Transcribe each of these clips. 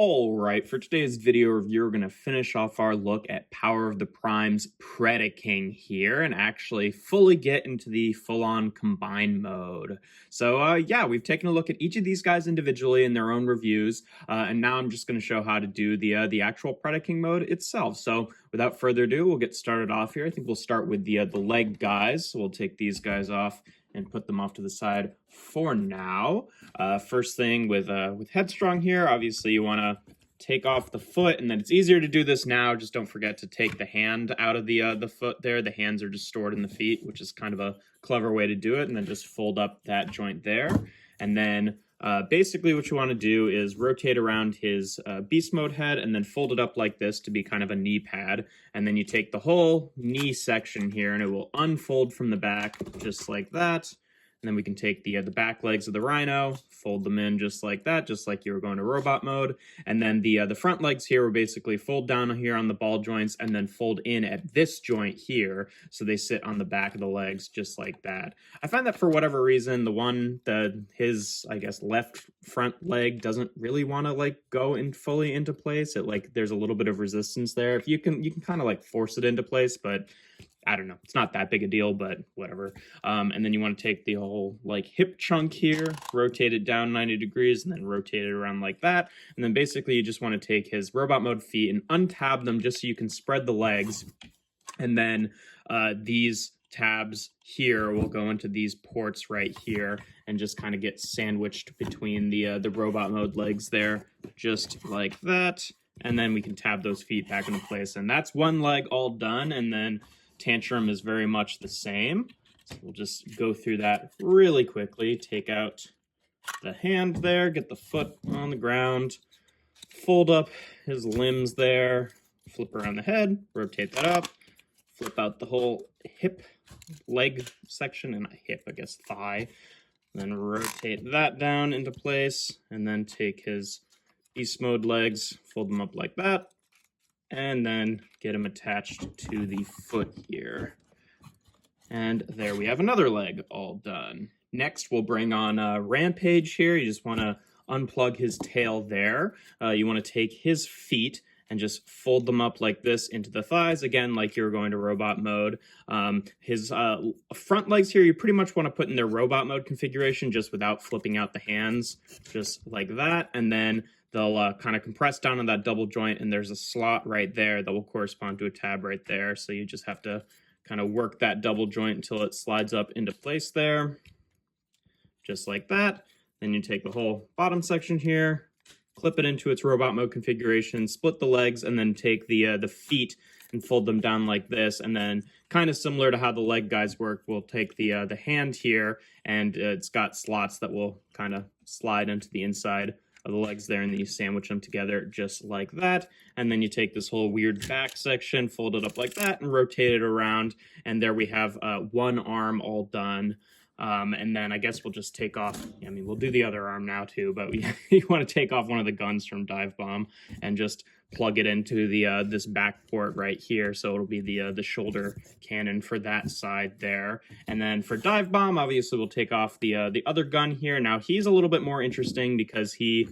All right, for today's video review, we're going to finish off our look at Power of the Primes Predaking here and actually fully get into the full-on combine mode. So yeah, we've taken a look at each of these guys individually in their own reviews, and now I'm just going to show how to do the actual Predaking mode itself. So without further ado, we'll get started off here. I think we'll start with the leg guys. So we'll take these guys off and put them off to the side for now. First thing with Headstrong here, obviously you want to take off the foot, and then it's easier to do this now. Just don't forget to take the hand out of the foot there. The hands are just stored in the feet, which is kind of a clever way to do it, and then just fold up that joint there. And then basically what you want to do is rotate around his beast mode head and then fold it up like this to be kind of a knee pad. And then you take the whole knee section here and it will unfold from the back just like that. And then we can take the back legs of the rhino, fold them in just like that, just like you were going to robot mode. And then the front legs here will basically fold down here on the ball joints and then fold in at this joint here, so they sit on the back of the legs just like that. I find that for whatever reason, his I guess left front leg doesn't really want to like go in fully into place. It there's a little bit of resistance there. If you can kind of like force it into place, but I don't know, it's not that big a deal, but whatever. And then you want to take the whole like hip chunk here, rotate it down 90 degrees, and then rotate it around like that. And then basically you just want to take his robot mode feet and untab them just so you can spread the legs. And then these tabs here will go into these ports right here and just kind of get sandwiched between the robot mode legs there, just like that. And then we can tab those feet back into place. And that's one leg all done. And then Tantrum is very much the same. So we'll just go through that really quickly. Take out the hand there, get the foot on the ground, fold up his limbs there, flip around the head, rotate that up, flip out the whole hip, leg section, and not hip, I guess thigh, then rotate that down into place, and then take his beast mode legs, fold them up like that, and then get him attached to the foot here. And there we have another leg all done. Next, we'll bring on Rampage here. You just want to unplug his tail there. You want to take his feet and just fold them up like this into the thighs, again, like you're going to robot mode. His front legs here, you pretty much want to put in their robot mode configuration just without flipping out the hands, just like that. And then they'll kind of compress down on that double joint, and there's a slot right there that will correspond to a tab right there. So you just have to kind of work that double joint until it slides up into place there, just like that. Then you take the whole bottom section here, clip it into its robot mode configuration, split the legs, and then take the feet and fold them down like this. And then kind of similar to how the leg guys work, we'll take the hand here, and it's got slots that will kind of slide into the inside of the legs there, and then you sandwich them together just like that. And then you take this whole weird back section, fold it up like that, and rotate it around. And there we have one arm all done. And then I guess we'll just take off, I mean, we'll do the other arm now too, but you want to take off one of the guns from Dive Bomb and just plug it into the this back port right here, so it'll be the shoulder cannon for that side there. And then for Dive Bomb, obviously we'll take off the other gun here. Now he's a little bit more interesting because he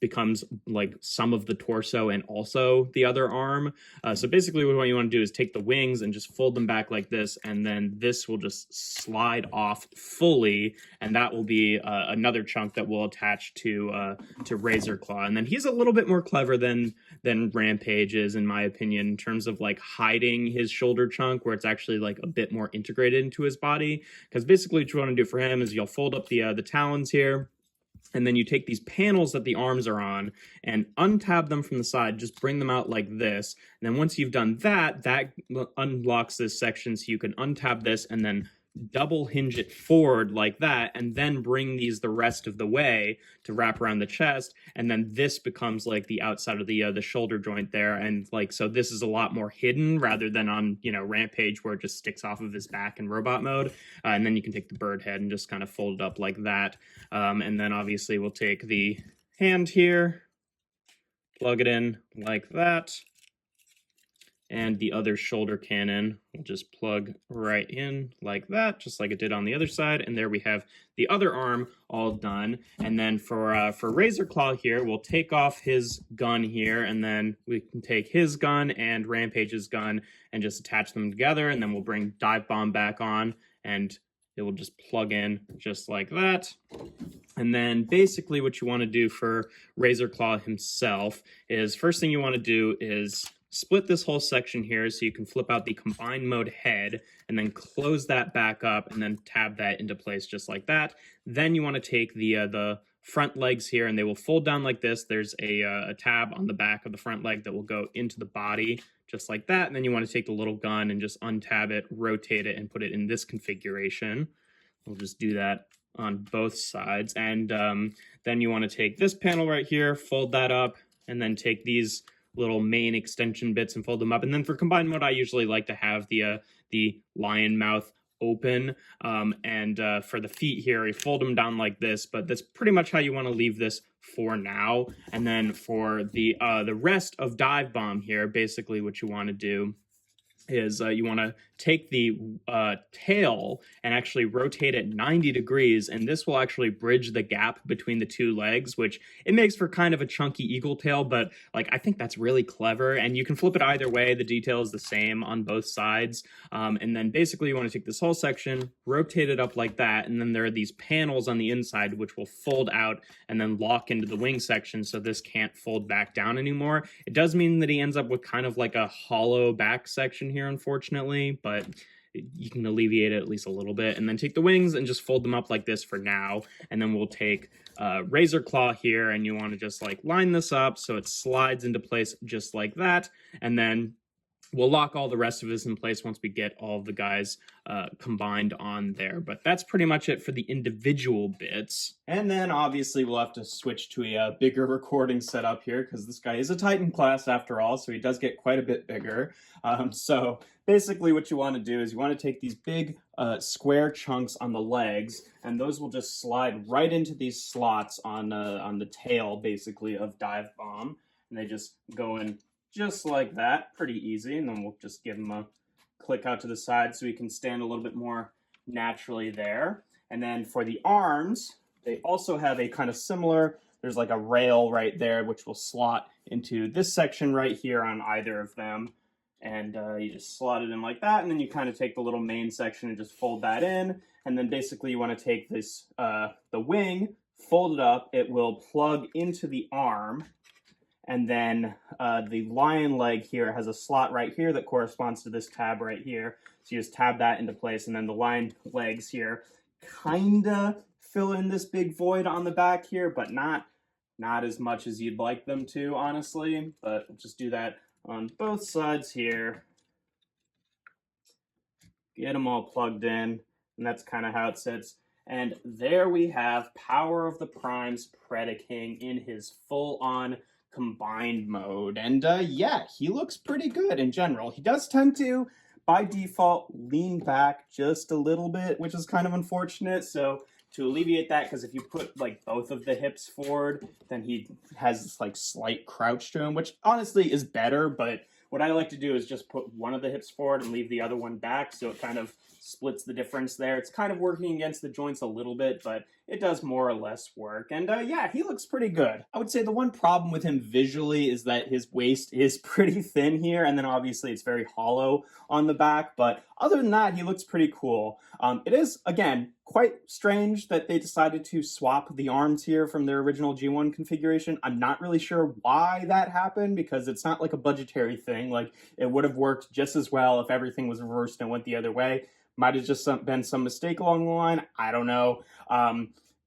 becomes like some of the torso and also the other arm. So basically what you want to do is take the wings and just fold them back like this, and then this will just slide off fully, and that will be another chunk that will attach to Razor Claw. And then he's a little bit more clever than Rampage is, in my opinion, in terms of like hiding his shoulder chunk, where it's actually like a bit more integrated into his body. Because basically what you want to do for him is you'll fold up the talons here, and then you take these panels that the arms are on and untab them from the side, just bring them out like this. And then once you've done that, that unlocks this section, so you can untab this and then double hinge it forward like that, and then bring these the rest of the way to wrap around the chest. And then this becomes like the outside of the shoulder joint there. And like, so this is a lot more hidden rather than on, you know, Rampage, where it just sticks off of his back in robot mode. And then you can take the bird head and just kind of fold it up like that. And then obviously we'll take the hand here, plug it in like that, And the other shoulder cannon will just plug right in like that, just like it did on the other side. And there we have the other arm all done. And then for Razor Claw here, we'll take off his gun here, and then we can take his gun and Rampage's gun and just attach them together. And then we'll bring Dive Bomb back on, and it will just plug in just like that. And then basically what you want to do for Razor Claw himself is, first thing you want to do is split this whole section here so you can flip out the combined mode head and then close that back up and then tab that into place just like that. Then you want to take the front legs here, and they will fold down like this. There's a tab on the back of the front leg that will go into the body just like that. And then you want to take the little gun and just untab it, rotate it, and put it in this configuration. We'll just do that on both sides. And then you want to take this panel right here, fold that up, and then take these little main extension bits and fold them up. And then for combined mode, I usually like to have the lion mouth open, and for the feet here, you fold them down like this, but that's pretty much how you want to leave this for now. And then for the rest of Dive Bomb here, basically what you want to do is you want to take the tail and actually rotate it 90 degrees, and this will actually bridge the gap between the two legs, which it makes for kind of a chunky eagle tail, but like I think that's really clever, and you can flip it either way. The detail is the same on both sides. And then basically you want to take this whole section, rotate it up like that, and then there are these panels on the inside which will fold out and then lock into the wing section, so this can't fold back down anymore. It does mean that he ends up with kind of like a hollow back section here, unfortunately, but you can alleviate it at least a little bit. And then take the wings and just fold them up like this for now. And then we'll take Razor Claw here, and you want to just like line this up so it slides into place just like that. And then we'll lock all the rest of this in place once we get all of the guys combined on there. But that's pretty much it for the individual bits. And then obviously we'll have to switch to a bigger recording setup here, because this guy is a Titan class after all, so he does get quite a bit bigger. So basically what you want to do is you want to take these big square chunks on the legs, and those will just slide right into these slots on the tail, basically, of Dive Bomb. And they just go in just like that, pretty easy. And then we'll just give him a click out to the side so he can stand a little bit more naturally there. And then for the arms, they also have a kind of similar, there's like a rail right there which will slot into this section right here on either of them. And you just slot it in like that, and then you kind of take the little main section and just fold that in. And then basically you want to take this, the wing, fold it up, it will plug into the arm. And then the lion leg here has a slot right here that corresponds to this tab right here. So you just tab that into place, and then the lion legs here kinda fill in this big void on the back here, but not as much as you'd like them to, honestly. But we'll just do that on both sides here. Get them all plugged in, and that's kind of how it sits. And there we have Power of the Primes Predaking in his full-on combined mode. And yeah, he looks pretty good in general. He does tend to, by default, lean back just a little bit, which is kind of unfortunate. So to alleviate that, because if you put like both of the hips forward, then he has this like slight crouch to him, which honestly is better. But what I like to do is just put one of the hips forward and leave the other one back, so it kind of splits the difference there. It's kind of working against the joints a little bit, but it does more or less work. And yeah, he looks pretty good. I would say the one problem with him visually is that his waist is pretty thin here, and then obviously it's very hollow on the back, but other than that, he looks pretty cool. It is, again, quite strange that they decided to swap the arms here from their original G1 configuration. I'm not really sure why that happened, because it's not like a budgetary thing. Like, it would have worked just as well if everything was reversed and went the other way. Might have just been some mistake along the line. I don't know.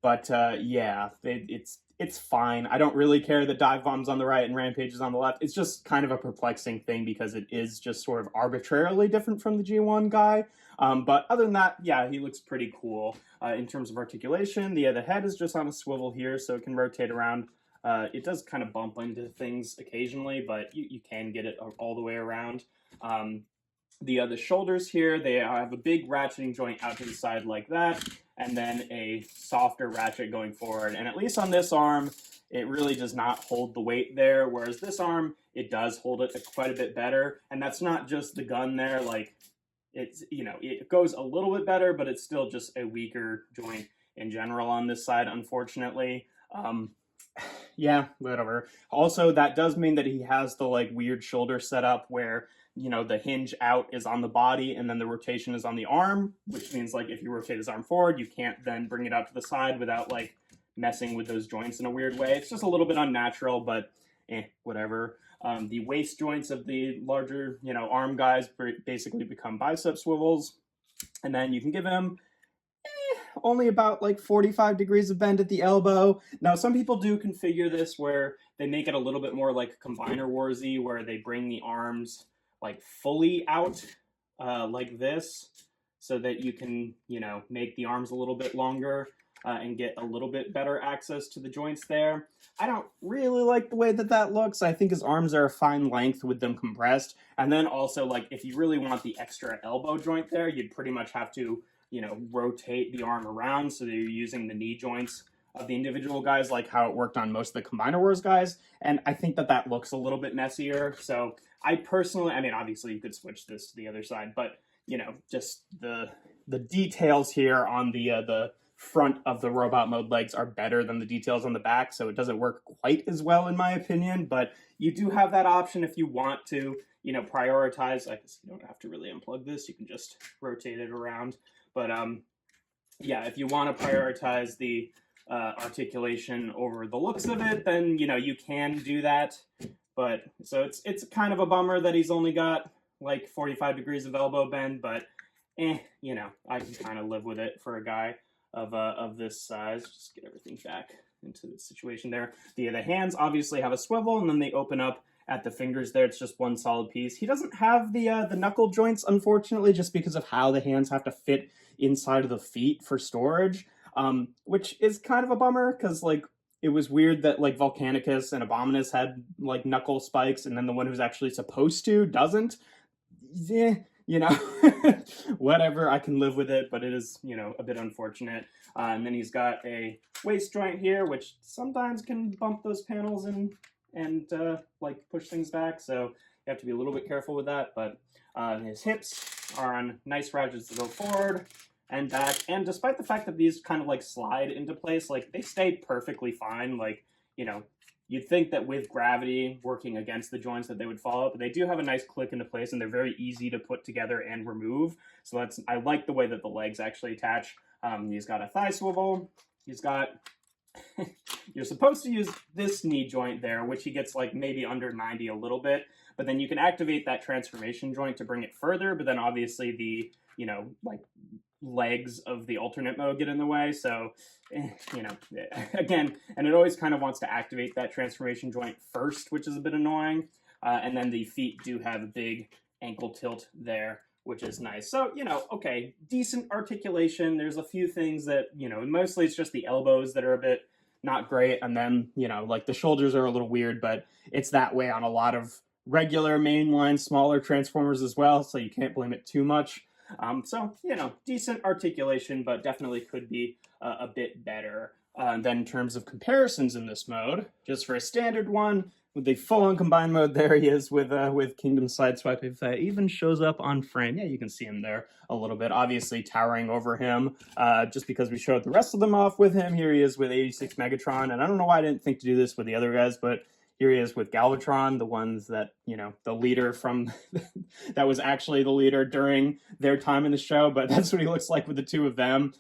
But yeah, it's fine. I don't really care that Dive Bomb's on the right and Rampage is on the left. It's just kind of a perplexing thing because it is just sort of arbitrarily different from the G1 guy. But other than that, yeah, he looks pretty cool. In terms of articulation, the head is just on a swivel here, so it can rotate around. It does kind of bump into things occasionally, but you can get it all the way around. The shoulders here, they have a big ratcheting joint out to the side like that. and then a softer ratchet going forward. And at least on this arm, it really does not hold the weight there, whereas this arm, it does hold it quite a bit better. And that's not just the gun there, like it's, you know, it goes a little bit better, but it's still just a weaker joint in general on this side, unfortunately. Yeah, whatever. Also, that does mean that he has the like weird shoulder setup where, you know, the hinge out is on the body and then the rotation is on the arm, which means like if you rotate his arm forward, you can't then bring it out to the side without like messing with those joints in a weird way. It's just a little bit unnatural, but whatever. The waist joints of the larger, you know, arm guys basically become bicep swivels. And then you can give him only about like 45 degrees of bend at the elbow. Now, some people do configure this where they make it a little bit more like Combiner Warsy, where they bring the arms like fully out like this, so that you can, you know, make the arms a little bit longer and get a little bit better access to the joints there. I don't really like the way that that looks. I think his arms are a fine length with them compressed. And then also, like, if you really want the extra elbow joint there, you'd pretty much have to, you know, rotate the arm around so that you're using the knee joints of the individual guys, like how it worked on most of the Combiner Wars guys. And I think that that looks a little bit messier. So I personally, I mean, obviously you could switch this to the other side, but, you know, just the details here on the front of the robot mode legs are better than the details on the back, so it doesn't work quite as well in my opinion, but you do have that option if you want to, you know, prioritize. I guess you don't have to really unplug this, you can just rotate it around. But yeah, if you want to prioritize the articulation over the looks of it, then, you know, you can do that. But so it's kind of a bummer that he's only got like 45 degrees of elbow bend, but you know, I can kind of live with it for a guy of this size. Just get everything back into the situation there. The hands obviously have a swivel, and then they open up at the fingers there. It's just one solid piece. He doesn't have the knuckle joints, unfortunately, just because of how the hands have to fit inside of the feet for storage, which is kind of a bummer, because like it was weird that like Volcanicus and Abominus had like knuckle spikes, and then the one who's actually supposed to doesn't. Yeah, you know, whatever, I can live with it, but it is, you know, a bit unfortunate. And then he's got a waist joint here, which sometimes can bump those panels and like push things back, so you have to be a little bit careful with that. But his hips are on nice ratchets to go forward and back, and despite the fact that these kind of like slide into place, like they stay perfectly fine. Like, you know, you'd think that with gravity working against the joints that they would fall out, but they do have a nice click into place, and they're very easy to put together and remove. So that's, I like the way that the legs actually attach. He's got a thigh swivel. He's got, you're supposed to use this knee joint there, which he gets like maybe under 90 a little bit, but then you can activate that transformation joint to bring it further, but then obviously the, you know, like legs of the alternate mode get in the way. So, you know, again, and it always kind of wants to activate that transformation joint first, which is a bit annoying. And then the feet do have a big ankle tilt there, which is nice. So, you know, okay, decent articulation. There's a few things that, you know, mostly it's just the elbows that are a bit not great. And then, you know, like the shoulders are a little weird, but it's that way on a lot of regular mainline smaller Transformers as well, so you can't blame it too much. So, you know, decent articulation, but definitely could be a bit better. Then in terms of comparisons in this mode, just for a standard one, with the full-on combined mode, there he is with Kingdom Sideswipe. If that even shows up on frame, yeah, you can see him there a little bit, obviously towering over him, just because we showed the rest of them off with him. Here he is with 86 Megatron, and I don't know why I didn't think to do this with the other guys, but here he is with Galvatron, the ones that, you know, the leader from, that was actually the leader during their time in the show, but that's what he looks like with the two of them.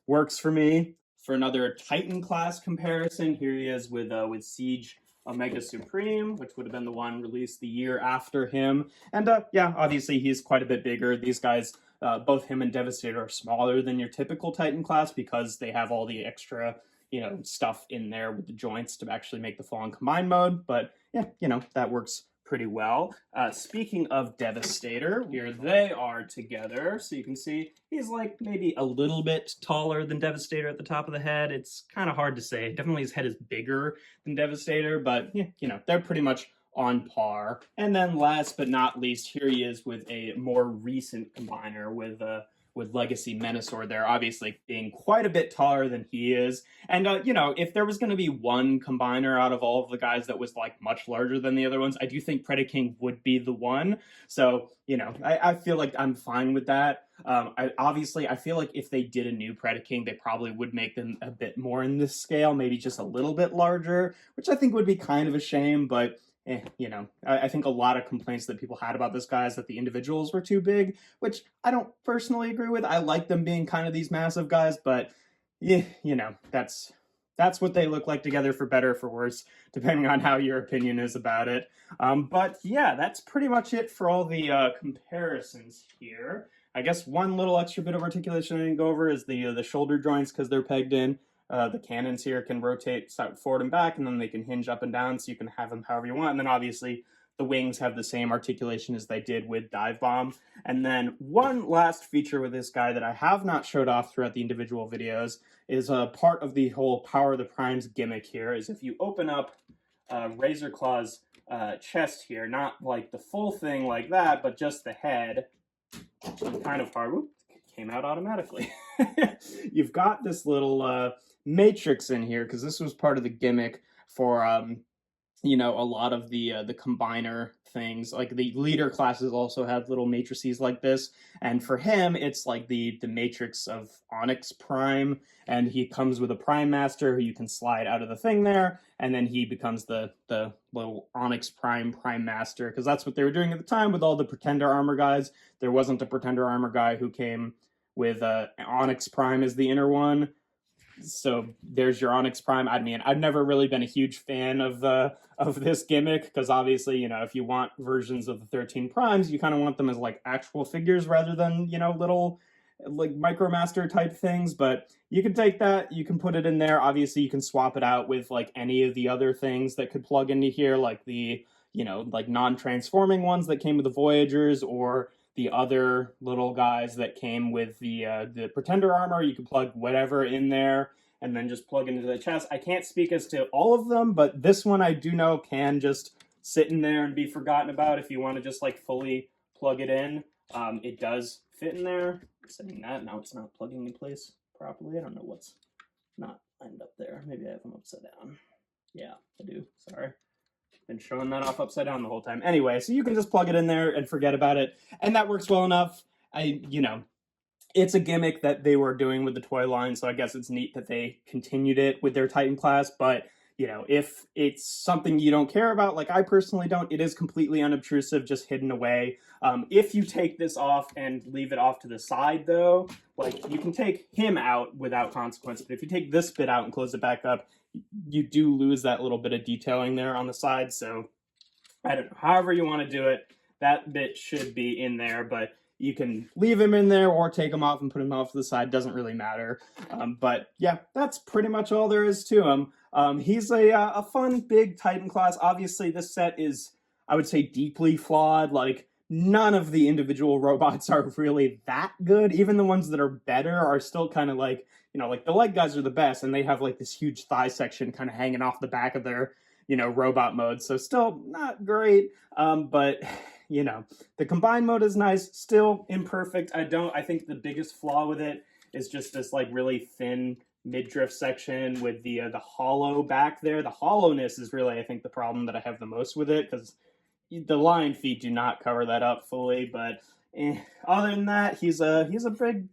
Works for me. For another Titan class comparison, here he is with Siege Omega Supreme, which would have been the one released the year after him. And yeah, obviously he's quite a bit bigger. These guys, both him and Devastator, are smaller than your typical Titan class because they have all the extra, you know, stuff in there with the joints to actually make the full-on combined mode. But yeah, you know, that works pretty well. Speaking of Devastator, here they are together. So you can see he's like maybe a little bit taller than Devastator at the top of the head. It's kind of hard to say. Definitely his head is bigger than Devastator, but yeah, you know, they're pretty much on par. And then last but not least, here he is with a more recent combiner with with Legacy Menasor there, obviously being quite a bit taller than he is. And, you know, if there was going to be one combiner out of all of the guys that was, like, much larger than the other ones, I do think Predaking would be the one. So, you know, I feel like I'm fine with that. I feel like if they did a new Predaking, they probably would make them a bit more in this scale, maybe just a little bit larger, which I think would be kind of a shame, but you know, I think a lot of complaints that people had about this guy is that the individuals were too big, which I don't personally agree with. I like them being kind of these massive guys, but yeah, you know, that's what they look like together, for better or for worse, depending on how your opinion is about it. But yeah, that's pretty much it for all the comparisons here. I guess one little extra bit of articulation I didn't go over is the shoulder joints, because they're pegged in. The cannons here can rotate forward and back, and then they can hinge up and down, so you can have them however you want. And then obviously the wings have the same articulation as they did with Dive Bomb. And then one last feature with this guy that I have not showed off throughout the individual videos is a part of the whole Power of the Primes gimmick here, is if you open up Razor Claw's chest here, not like the full thing like that, but just the head, kind of hard. Whoop, came out automatically. You've got this little matrix in here, because this was part of the gimmick for you know, a lot of the combiner things. Like the leader classes also have little matrices like this, and for him it's like the matrix of Onyx Prime, and he comes with a Prime Master who you can slide out of the thing there, and then he becomes the little Onyx Prime Master, because that's what they were doing at the time with all the Pretender armor guys. There wasn't a Pretender armor guy who came with Onyx Prime as the inner one. So there's your Onyx Prime. I mean, I've never really been a huge fan of this gimmick, because obviously, you know, if you want versions of the 13 Primes, you kind of want them as like actual figures rather than, you know, little like Micromaster type things. But you can take that, you can put it in there. Obviously, you can swap it out with like any of the other things that could plug into here, like the, you know, like non-transforming ones that came with the Voyagers, or the other little guys that came with the Pretender armor. You can plug whatever in there and then just plug into the chest. I can't speak as to all of them, but this one I do know can just sit in there and be forgotten about if you want to just like fully plug it in. It does fit in there. Saying that, now it's not plugging in place properly. I don't know what's not lined up there. Maybe I have them upside down. Yeah, I do. Sorry. Been showing that off upside down the whole time. Anyway, so you can just plug it in there and forget about it, and that works well enough. You know, it's a gimmick that they were doing with the toy line, so I guess it's neat that they continued it with their Titan class. But you know, if it's something you don't care about, like I personally don't, it is completely unobtrusive, just hidden away. If you take this off and leave it off to the side, though, like you can take him out without consequence, but if you take this bit out and close it back up, you do lose that little bit of detailing there on the side. So I don't know, however you want to do it, that bit should be in there, but you can leave him in there or take him off and put him off to the side. Doesn't really matter. But yeah, that's pretty much all there is to him. He's a fun, big Titan class. Obviously, this set is, I would say, deeply flawed. Like, none of the individual robots are really that good. Even the ones that are better are still kind of like, you know, like the leg guys are the best, and they have like this huge thigh section kind of hanging off the back of their, you know, robot mode. So still not great. But you know, the combined mode is nice, still imperfect. I think the biggest flaw with it is just this like really thin midriff section with the hollow back there. The hollowness is really, I think, the problem that I have the most with it, because the lion feet do not cover that up fully. But other than that, he's a big,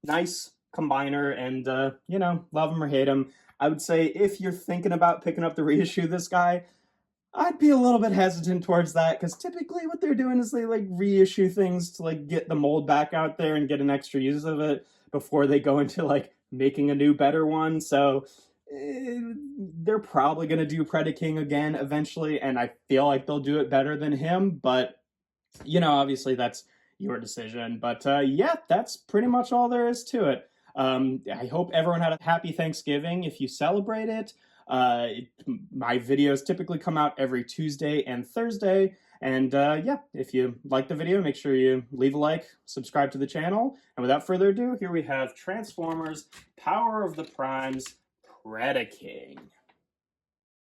nice combiner, and you know, love him or hate him. I would say if you're thinking about picking up the reissue of this guy, I'd be a little bit hesitant towards that, because typically what they're doing is they like reissue things to like get the mold back out there and get an extra use of it before they go into like making a new better one. So they're probably going to do Predaking again eventually, and I feel like they'll do it better than him, but you know, obviously that's your decision. But yeah, that's pretty much all there is to it. I hope everyone had a happy Thanksgiving if you celebrate it. My videos typically come out every Tuesday and Thursday, and yeah, if you like the video, make sure you leave a like, subscribe to the channel, and without further ado, here we have Transformers Power of the Primes Predaking.